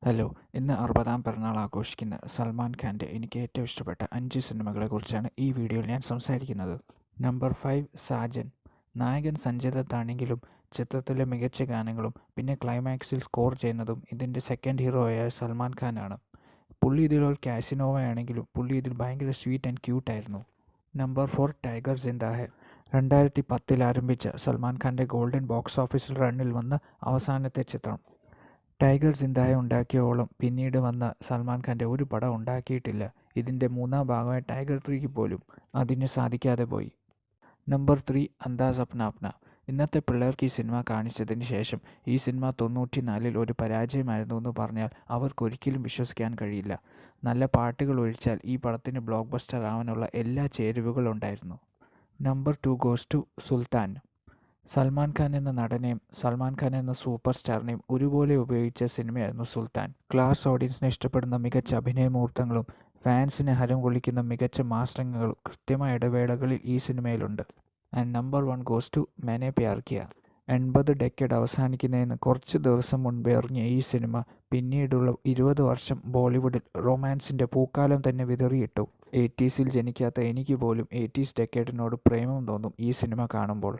Hello, ഇന്ന് 60-ാം പിറന്നാൾ ആഘോഷിക്കുന്ന സൽമാൻ ഖാൻ്റെ എനിക്ക് ഏറ്റവും ഇഷ്ടപ്പെട്ട 5 സിനിമകളെക്കുറിച്ചാണ് ഈ വീഡിയോയിൽ ഞാൻ സംസാരിക്കുന്നത്. നമ്പർ 5 സാജൻ. നായകൻ സഞ്ജയ് ദത്താണെങ്കിലും ചിത്രത്തിലെ മികച്ച ഗാനങ്ങളും പിന്നെ ക്ലൈമാക്സിൽ സ്കോർ ചെയ്യുന്നതും ഇതിൻ്റെ സെക്കൻഡ് ഹീറോയായ സൽമാൻ ഖാനാണ്. പുള്ളി ഇതിലൊരു കാസിനോവയാണെങ്കിലും പുള്ളി ഇതിൽ ഭയങ്കര സ്വീറ്റ് ആൻഡ് ക്യൂട്ടായിരുന്നു. നമ്പർ 4 ടൈഗർ സിന്ദാ ഹൈ. 2010-ൽ ആരംഭിച്ച സൽമാൻ ഖാൻ്റെ ഗോൾഡൻ ബോക്സ് ഓഫീസിൽ റണ്ണിൽ വന്ന അവസാനത്തെ ചിത്രം. ടൈഗർ സിന്ദായ ഉണ്ടാക്കിയോളം പിന്നീട് വന്ന സൽമാൻ ഖാൻ്റെ ഒരു പടം ഉണ്ടാക്കിയിട്ടില്ല. ഇതിൻ്റെ 3-ാം ഭാഗമായ ടൈഗർ 3ക്ക് പോലും അതിന് സാധിക്കാതെ പോയി. നമ്പർ 3 അന്ദാസ് അപ്നാ അപ്ന. ഇന്നത്തെ പിള്ളേർക്ക് ഈ സിനിമ കാണിച്ചതിന് ശേഷം ഈ സിനിമ 94-ൽ ഒരു പരാജയമായിരുന്നു എന്ന് പറഞ്ഞാൽ അവർക്കൊരിക്കലും വിശ്വസിക്കാൻ കഴിയില്ല. നല്ല പാട്ടുകൾ ഒഴിച്ചാൽ ഈ പടത്തിന് ബ്ലോക്ക് ബസ്റ്റർ ആവാനുള്ള എല്ലാ ചേരുവകളുണ്ടായിരുന്നു. നമ്പർ 2 ഗോസ് ടു സുൽത്താൻ. സൽമാൻ ഖാൻ എന്ന നടനെയും സൽമാൻ ഖാൻ എന്ന സൂപ്പർ സ്റ്റാറിനെയും ഒരുപോലെ ഉപയോഗിച്ച സിനിമയായിരുന്നു സുൽത്താൻ. ക്ലാസ് ഓഡിയൻസിനെ ഇഷ്ടപ്പെടുന്ന മികച്ച അഭിനയ മുഹൂർത്തങ്ങളും ഫാൻസിനെ ഹരം കൊള്ളിക്കുന്ന മികച്ച മാസ് രംഗങ്ങളും കൃത്യമായ ഇടവേളകളിൽ ഈ സിനിമയിലുണ്ട്. ആൻഡ് നമ്പർ 1 ഗോസ് ടു मैंने प्यार किया. 80 ഡെക്കേഡ് അവസാനിക്കുന്നതിന് കുറച്ച് ദിവസം മുൻപേ ഇറങ്ങിയ ഈ സിനിമ പിന്നീടുള്ള 20 വർഷം ബോളിവുഡിൽ റൊമാൻസിൻ്റെ പൂക്കാലം തന്നെ വിതറിയിട്ടു. 80സിൽ ജനിക്കാത്ത എനിക്ക് പോലും 80s ഡെക്കേഡിനോട് പ്രേമം തോന്നും ഈ സിനിമ കാണുമ്പോൾ.